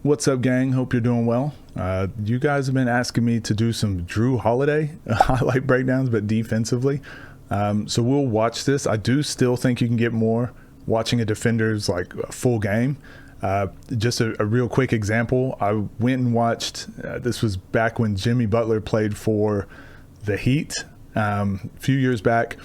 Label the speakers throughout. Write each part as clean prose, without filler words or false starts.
Speaker 1: What's up, gang? Hope you're doing well. You guys have been asking me to do some Jru Holiday highlight breakdowns, but defensively. So we'll watch this. I do still think you can get more watching a defender's like full game. Just a real quick example. I went and watched, this was back when Jimmy Butler played for the Heat a few years back.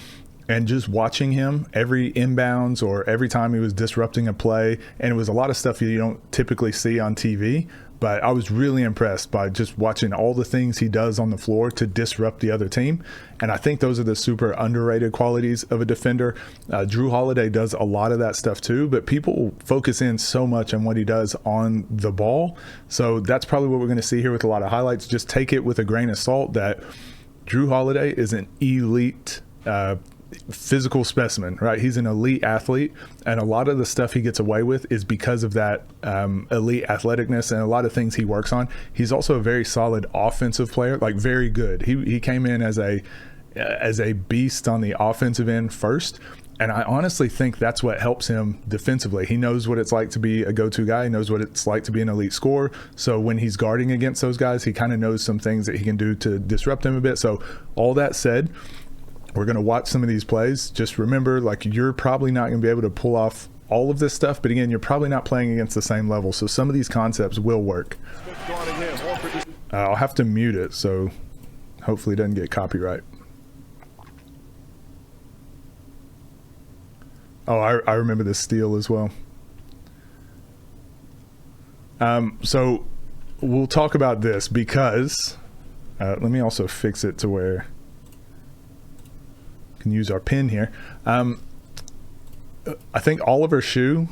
Speaker 1: And just watching him every inbounds or every time he was disrupting a play, and it was a lot of stuff you don't typically see on TV, but I was really impressed by just watching all the things he does on the floor to disrupt the other team. And I think those are the super underrated qualities of a defender. Jru Holiday does a lot of that stuff too, but people focus in so much on what he does on the ball. So that's probably what we're going to see here with a lot of highlights. Just take it with a grain of salt that Jru Holiday is an elite physical specimen, right? He's an elite athlete, and a lot of the stuff he gets away with is because of that elite athleticness and a lot of things he works on. He's also a very solid offensive player, like very good. He came in as a beast on the offensive end first, and I honestly think that's what helps him defensively. He knows what it's like to be a go-to guy. He knows what it's like to be an elite scorer. So when he's guarding against those guys, he kind of knows some things that he can do to disrupt them a bit. So all that said, we're going to watch some of these plays. Just remember, like, you're probably not going to be able to pull off all of this stuff, but again, you're probably not playing against the same level. So some of these concepts will work. I'll have to mute it, so hopefully it doesn't get copyright. Oh, I remember this steal as well. So we'll talk about this because let me also fix it to where can use our pin here. I think Oliver Shue,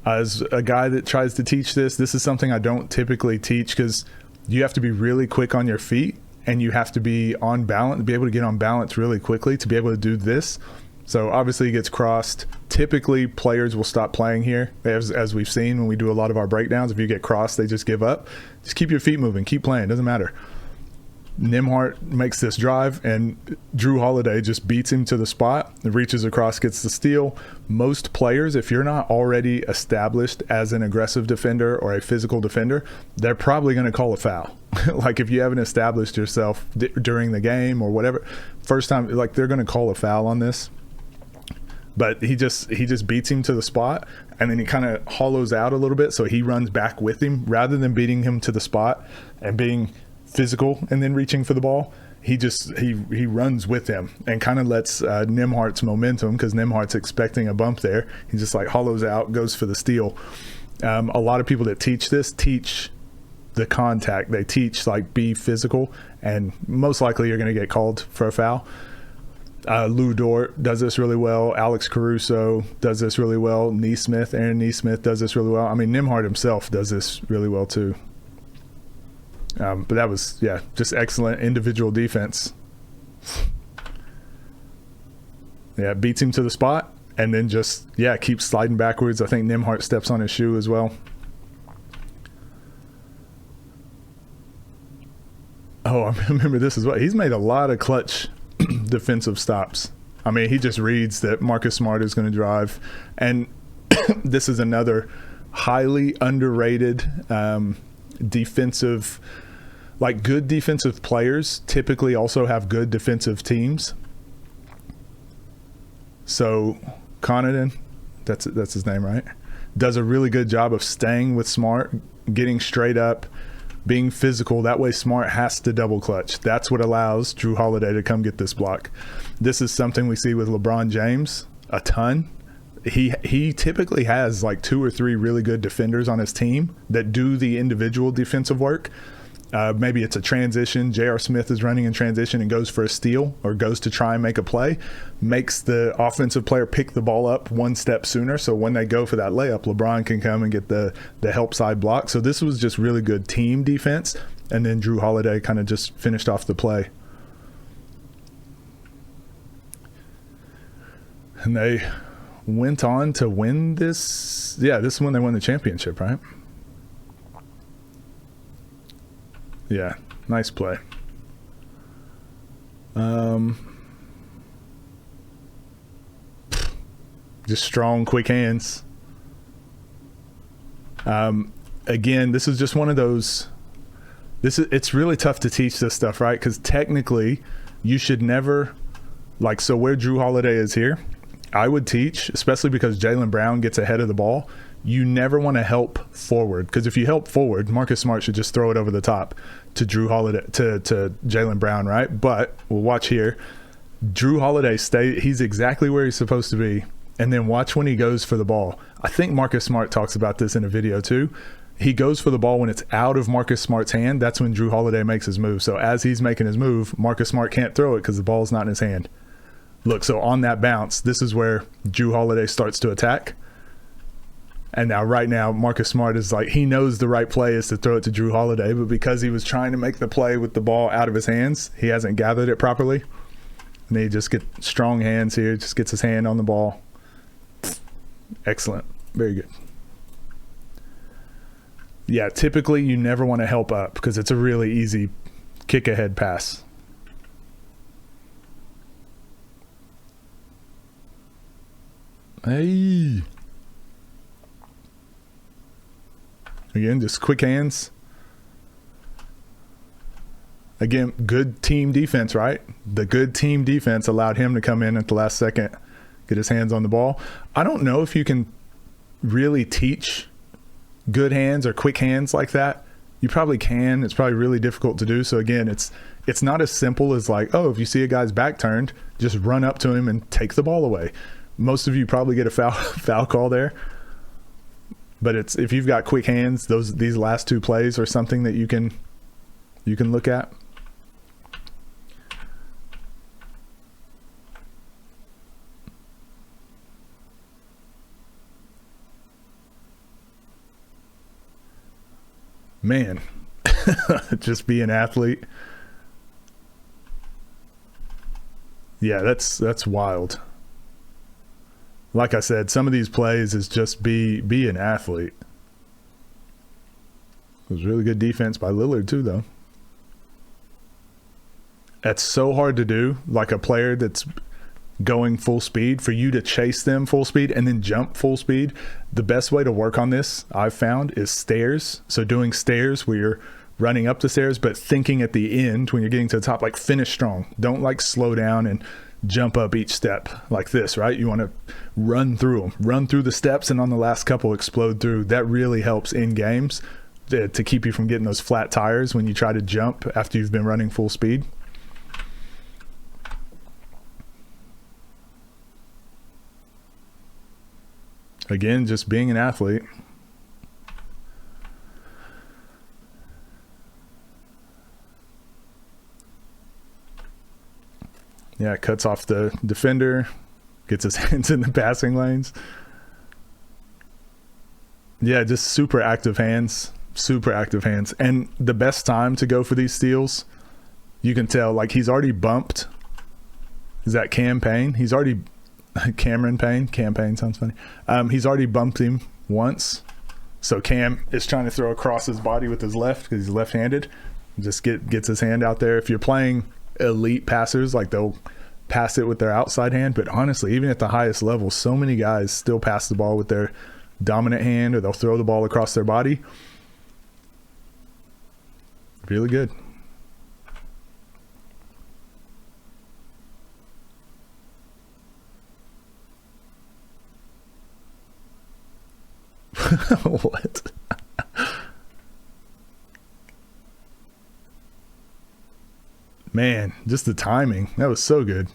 Speaker 1: as a guy that tries to teach this is something I don't typically teach because you have to be really quick on your feet and you have to be on balance, be able to get on balance really quickly to be able to do this. So obviously he gets crossed. Typically players will stop playing here, as we've seen when we do a lot of our breakdowns. If you get crossed, they just give up. Just keep your feet moving, keep playing, doesn't matter. Nembhard makes this drive, and Jru Holiday just beats him to the spot, reaches across, gets the steal. Most players, if you're not already established as an aggressive defender or a physical defender, they're probably going to call a foul. Like if you haven't established yourself during the game or whatever, first time, like they're going to call a foul on this. But he just beats him to the spot, and then he kind of hollows out a little bit, so he runs back with him rather than beating him to the spot and being physical and then reaching for the ball. He runs with him and kind of lets Nembhard's momentum, because Nembhard's expecting a bump there. He just like hollows out, goes for the steal. A lot of people that teach this teach the contact. They teach like be physical, and most likely you're going to get called for a foul. Lou Dort does this really well. Alex Caruso does this really well. Aaron Nesmith does this really well. I mean, Nembhard himself does this really well too. But that was, yeah, just excellent individual defense. Yeah, beats him to the spot and then just, yeah, keeps sliding backwards. I think Nembhard steps on his shoe as well. Oh, I remember this as well. He's made a lot of clutch defensive stops. I mean, he just reads that Marcus Smart is going to drive. And this is another highly underrated defensive, like good defensive players typically also have good defensive teams. So Connaughton, that's his name, right? Does a really good job of staying with Smart, getting straight up, being physical. That way Smart has to double clutch. That's what allows Jru Holiday to come get this block. This is something we see with LeBron James a ton. He typically has like 2 or 3 really good defenders on his team that do the individual defensive work. Maybe it's a transition. J.R. Smith is running in transition and goes for a steal or goes to try and make a play, makes the offensive player pick the ball up one step sooner. So when they go for that layup, LeBron can come and get the help side block. So this was just really good team defense. And then Jru Holiday kind of just finished off the play. And they went on to win this. Yeah, this is when they won the championship, right? Yeah, nice play. Just strong, quick hands. again, this is just one of those, it's really tough to teach this stuff, right? Because technically you should never, like, so where Jru Holiday is here, I would teach, especially because Jaylen Brown gets ahead of the ball, you never want to help forward, because if you help forward, Marcus Smart should just throw it over the top to Jru Holiday, to Jaylen Brown, right? But we'll watch here. Jru Holiday he's exactly where he's supposed to be, and then watch when he goes for the ball. I think Marcus Smart talks about this in a video too. He goes for the ball when it's out of Marcus Smart's hand. That's when Jru Holiday makes his move. So as he's making his move, Marcus Smart can't throw it because the ball's not in his hand. Look, so on that bounce, this is where Jru Holiday starts to attack. And now, right now, Marcus Smart is like, he knows the right play is to throw it to Jru Holiday, but because he was trying to make the play with the ball out of his hands, he hasn't gathered it properly. And he just gets strong hands here, just gets his hand on the ball. Excellent. Very good. Yeah, typically you never want to help up because it's a really easy kick ahead pass. Hey. Again, just quick hands. Again, good team defense, right? The good team defense allowed him to come in at the last second, get his hands on the ball. I don't know if you can really teach good hands or quick hands like that. You probably can. It's probably really difficult to do. So again, it's not as simple as like, oh, if you see a guy's back turned, just run up to him and take the ball away. Most of you probably get a foul call there. But it's, if you've got quick hands, these last two plays are something that you can look at. Man, just be an athlete. Yeah, that's wild. Like I said, some of these plays is just be an athlete. It was really good defense by Lillard too, though. That's so hard to do, like a player that's going full speed, for you to chase them full speed and then jump full speed. The best way to work on this, I've found, is stairs. So doing stairs where you're running up the stairs, but thinking at the end when you're getting to the top, like finish strong. Don't like slow down and jump up each step like this, right? You want to run through them, run through the steps, and on the last couple explode through. That really helps in games to keep you from getting those flat tires when you try to jump after you've been running full speed. Again, just being an athlete. Yeah, cuts off the defender, gets his hands in the passing lanes. Yeah, just super active hands, super active hands. And the best time to go for these steals, you can tell, like, he's already bumped. Is that Campaign? He's already, Cameron Payne? Campaign sounds funny. He's already bumped him once. So Cam is trying to throw across his body with his left because he's left-handed. Just gets his hand out there. If you're playing elite passers, like, they'll pass it with their outside hand, but honestly, even at the highest level, so many guys still pass the ball with their dominant hand, or they'll throw the ball across their body. Really good. What? Man, just the timing. That was so good.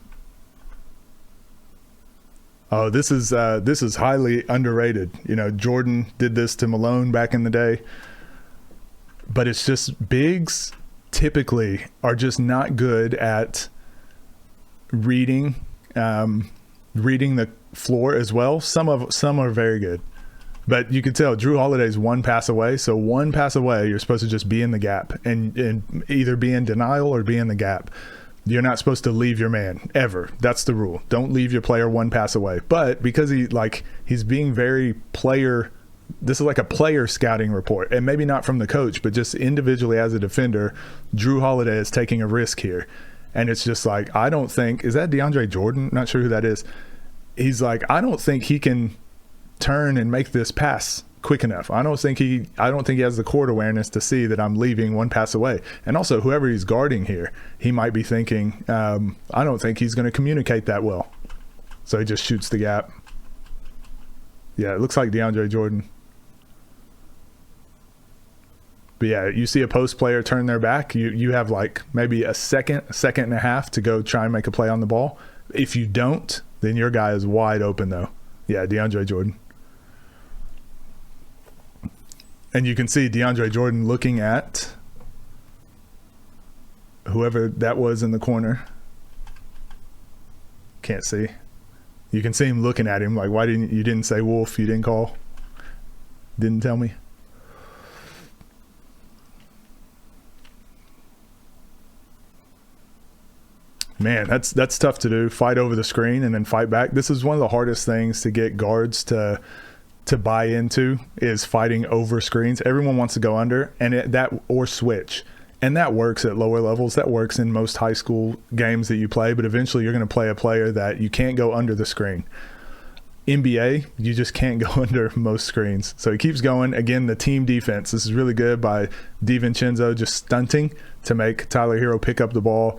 Speaker 1: Oh, this is highly underrated. You know, Jordan did this to Malone back in the day. But it's just, bigs typically are just not good at reading the floor as well. Some are very good. But you can tell Jru Holiday's one pass away. So one pass away, you're supposed to just be in the gap and either be in denial or be in the gap. You're not supposed to leave your man ever. That's the rule. Don't leave your player one pass away. But because he's being very player, this is like a player scouting report, and maybe not from the coach, but just individually as a defender, Jru Holiday is taking a risk here. And it's just like, I don't think, is that DeAndre Jordan? Not sure who that is. He's like, I don't think he can turn and make this pass quick enough. I don't think he has the court awareness to see that I'm leaving one pass away. And also, whoever he's guarding here, he might be thinking, I don't think he's going to communicate that well. So he just shoots the gap. Yeah, it looks like DeAndre Jordan. But yeah, you see a post player turn their back, you have like maybe a second and a half to go try and make a play on the ball. If you don't, then your guy is wide open though. Yeah, DeAndre Jordan. And you can see DeAndre Jordan looking at whoever that was in the corner. Can't see. You can see him looking at him like, why didn't you didn't say Wolf? You didn't call? Didn't tell me? Man, that's tough to do. Fight over the screen and then fight back. This is one of the hardest things to get guards to buy into, is fighting over screens. Everyone wants to go under or switch. And that works at lower levels. That works in most high school games that you play, but eventually you're going to play a player that you can't go under the screen. NBA, you just can't go under most screens. So he keeps going. Again, the team defense. This is really good by DiVincenzo, just stunting to make Tyler Hero pick up the ball.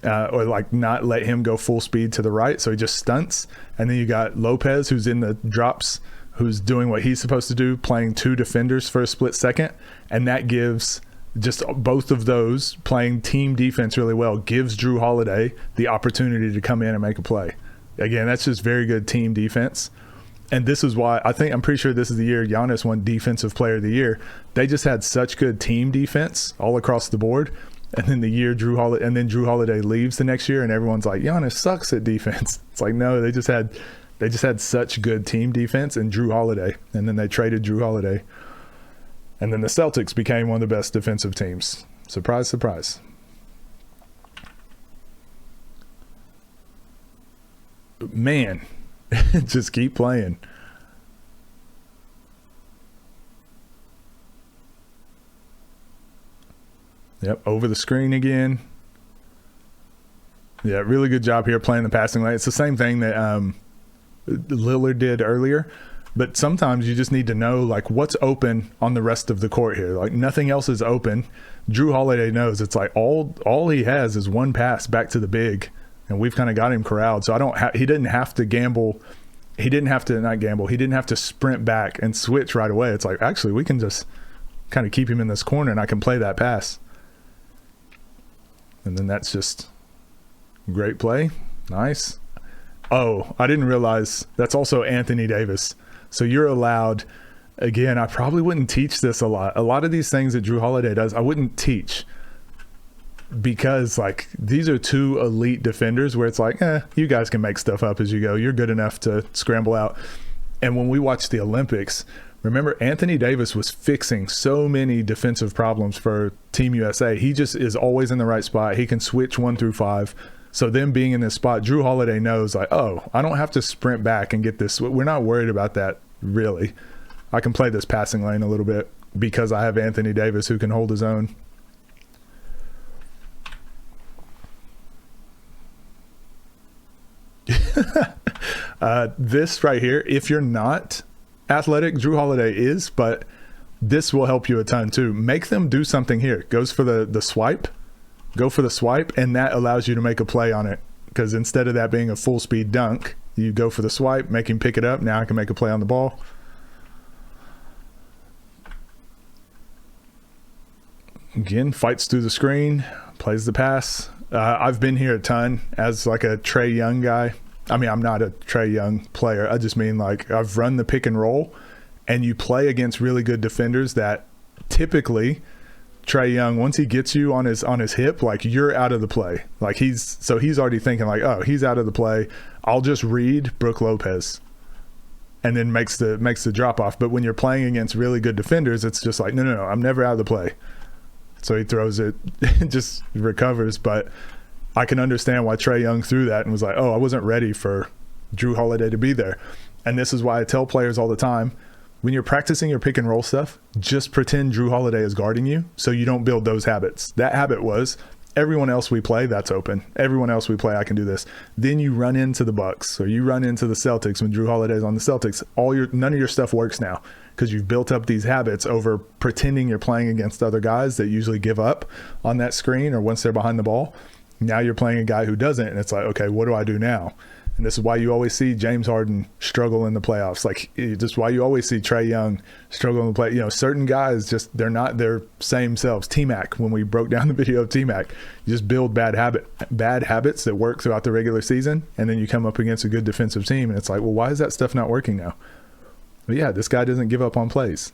Speaker 1: Or like not let him go full speed to the right, so he just stunts. And then you got Lopez, who's in the drops, who's doing what he's supposed to do, playing two defenders for a split second, and that gives just both of those playing team defense really well, gives Jru Holiday the opportunity to come in and make a play. Again, that's just very good team defense. And this is why I'm pretty sure this is the year Giannis won Defensive Player of the Year. They just had such good team defense all across the board. And then Jru Holiday leaves the next year, and everyone's like, Giannis sucks at defense. It's like, no, they just had such good team defense and Jru Holiday, and then they traded Jru Holiday, and then the Celtics became one of the best defensive teams. Surprise, surprise. Man, just keep playing. Yep, over the screen again. Yeah, really good job here playing the passing lane. It's the same thing that Lillard did earlier, but sometimes you just need to know like what's open on the rest of the court here. Like nothing else is open. Jru Holiday knows it's like all he has is one pass back to the big, and we've kind of got him corralled. So he didn't have to gamble. He didn't have to sprint back and switch right away. It's like, actually, we can just kind of keep him in this corner and I can play that pass. And then that's just great play. Nice. Oh, I didn't realize that's also Anthony Davis. So you're allowed, again, I probably wouldn't teach this a lot. A lot of these things that Jru Holiday does, I wouldn't teach, because like these are two elite defenders where it's like, you guys can make stuff up as you go. You're good enough to scramble out. And when we watch the Olympics, remember, Anthony Davis was fixing so many defensive problems for Team USA. He just is always in the right spot. He can switch 1 through 5. So them being in this spot, Jru Holiday knows like, oh, I don't have to sprint back and get this. We're not worried about that, really. I can play this passing lane a little bit because I have Anthony Davis who can hold his own. This right here, if you're not athletic, Jru Holiday is, but this will help you a ton too. Make them do something here. Goes for the swipe. Go for the swipe, and that allows you to make a play on it, because instead of that being a full speed dunk, you go for the swipe, make him pick it up. Now I can make a play on the ball. Again, fights through the screen, plays the pass. I've been here a ton as like a Trae Young guy. I mean, I'm not a Trae Young player. I just mean like I've run the pick and roll, and you play against really good defenders that typically Trae Young, once he gets you on his hip, like you're out of the play. Like he's already thinking like, oh, he's out of the play. I'll just read Brook Lopez, and then makes the drop off. But when you're playing against really good defenders, it's just like, no, I'm never out of the play. So he throws it, just recovers. But I can understand why Trae Young threw that and was like, oh, I wasn't ready for Jru Holiday to be there. And this is why I tell players all the time, when you're practicing your pick and roll stuff, just pretend Jru Holiday is guarding you so you don't build those habits. That habit was, everyone else we play, that's open. Everyone else we play, I can do this. Then you run into the Bucks or you run into the Celtics when Jru Holiday's on the Celtics. None of your stuff works now because you've built up these habits over pretending you're playing against other guys that usually give up on that screen or once they're behind the ball. Now you're playing a guy who doesn't, and it's like, okay, what do I do now? And this is why you always see James Harden struggle in the playoffs. Like, just why you always see Trae Young struggle in the play. You know, certain guys just, they're not their same selves. T-Mac, when we broke down the video of T-Mac, you just build bad habits that work throughout the regular season, and then you come up against a good defensive team, and it's like, well, why is that stuff not working now? But yeah, this guy doesn't give up on plays.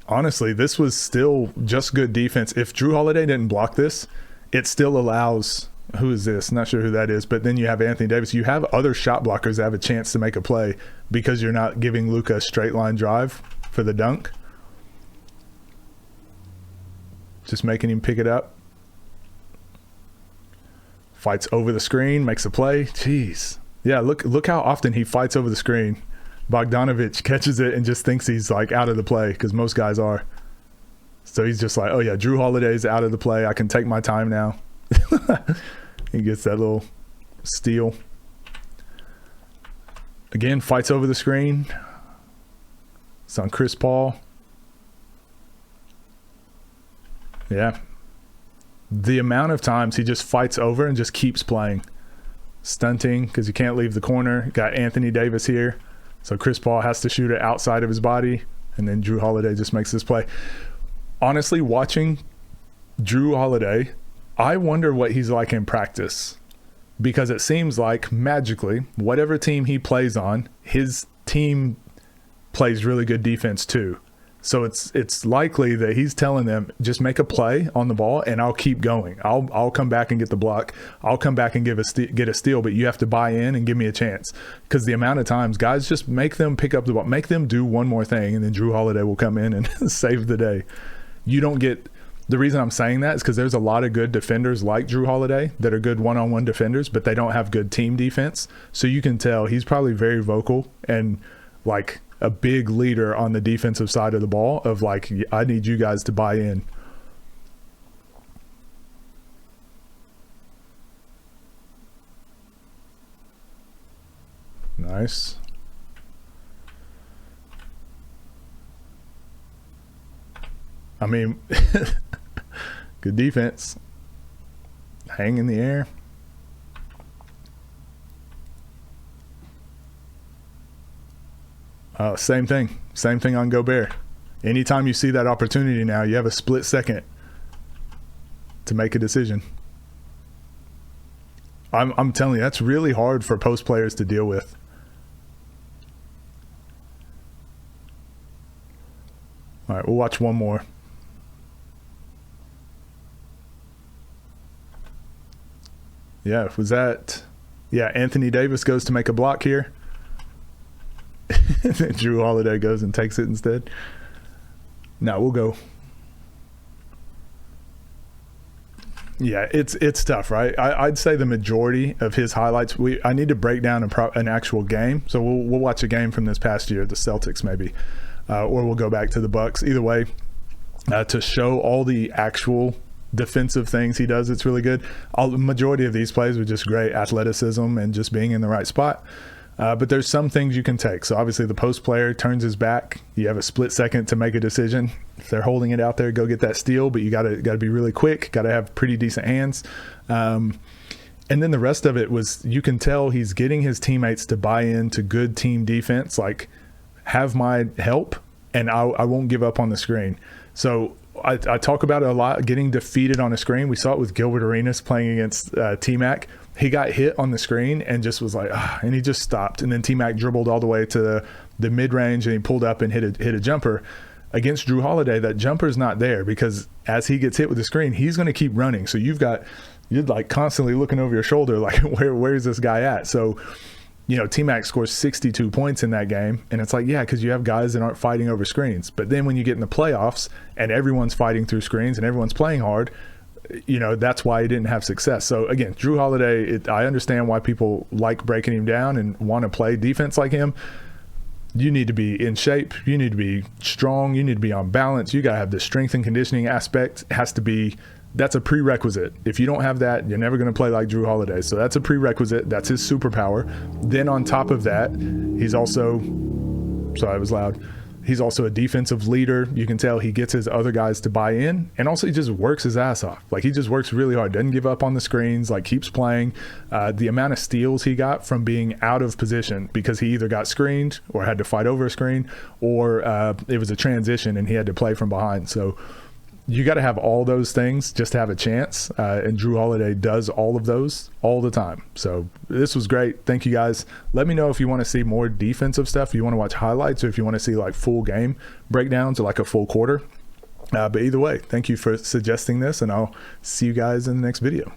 Speaker 1: Honestly, this was still just good defense. If Jru Holiday didn't block this, it still allows, who is this? Not sure who that is, but then you have Anthony Davis. You have other shot blockers that have a chance to make a play because you're not giving Luka a straight line drive for the dunk. Just making him pick it up. Fights over the screen, makes a play. Jeez. Yeah, look how often he fights over the screen. Bogdanovic catches it and just thinks he's like out of the play because most guys are. So he's just like, oh yeah, Jru Holiday's out of the play. I can take my time now. He gets that little steal. Again, fights over the screen. It's on Chris Paul. Yeah. The amount of times he just fights over and just keeps playing. Stunting because you can't leave the corner. Got Anthony Davis here. So Chris Paul has to shoot it outside of his body, and then Jru Holiday just makes this play. Honestly, watching Jru Holiday, I wonder what he's like in practice, because it seems like magically, whatever team he plays on, his team plays really good defense too. So it's likely that he's telling them, just make a play on the ball and I'll keep going. I'll come back and get the block. I'll come back and get a steal, but you have to buy in and give me a chance. Because the amount of times guys just make them pick up the ball, make them do one more thing, and then Jru Holiday will come in and save the day. You don't get – the reason I'm saying that is because there's a lot of good defenders like Jru Holiday that are good one-on-one defenders, but they don't have good team defense. So you can tell he's probably very vocal and like – a big leader on the defensive side of the ball of like, I need you guys to buy in. Nice. I mean, good defense. Hang in the air. Same thing on Gobert. Anytime you see that opportunity now, you have a split second to make a decision. I'm telling you, that's really hard for post players to deal with. All right, we'll watch one more. Yeah, was that? Yeah, Anthony Davis goes to make a block here. Jru Holiday goes and takes it instead. No, we'll go. Yeah, it's tough, right? I'd say the majority of his highlights. I need to break down an actual game, so we'll watch a game from this past year, the Celtics maybe, or we'll go back to the Bucks. Either way, to show all the actual defensive things he does, it's really good. The majority of these plays were just great athleticism and just being in the right spot. But there's some things you can take. So obviously the post player turns his back. You have a split second to make a decision. If they're holding it out there, go get that steal. But you gotta be really quick. Got to have pretty decent hands. And then the rest of it was, you can tell he's getting his teammates to buy into good team defense. Like, have my help, and I won't give up on the screen. So I talk about it a lot, getting defeated on a screen. We saw it with Gilbert Arenas playing against T-Mac. He got hit on the screen and just was like, and he just stopped. And then T-Mac dribbled all the way to the mid-range and he pulled up and hit a jumper. Against Jru Holiday, that jumper's not there because as he gets hit with the screen, he's going to keep running. So you're like constantly looking over your shoulder, like where's this guy at? So, you know, T-Mac scores 62 points in that game. And it's like, yeah, because you have guys that aren't fighting over screens. But then when you get in the playoffs and everyone's fighting through screens and everyone's playing hard, you know, that's why he didn't have success. So again, Jru Holiday, I understand why people like breaking him down and want to play defense like him. you need to be in shape, you need to be strong, you need to be on balance, you got to have the strength and conditioning aspect. It has to be, that's a prerequisite. If you don't have that, you're never going to play like Jru Holiday. So that's a prerequisite. That's his superpower. Then on top of that, he's also, sorry, I was loud. He's also a defensive leader. You can tell he gets his other guys to buy in, and also he just works his ass off. Like, he just works really hard, doesn't give up on the screens, like keeps playing. The amount of steals he got from being out of position because he either got screened or had to fight over a screen, or it was a transition and he had to play from behind. So you got to have all those things just to have a chance, and Jru Holiday does all of those all the time. So this was great. Thank you guys. Let me know if you want to see more defensive stuff, if you want to watch highlights, or if you want to see like full game breakdowns or like a full quarter. But either way, thank you for suggesting this, and I'll see you guys in the next video.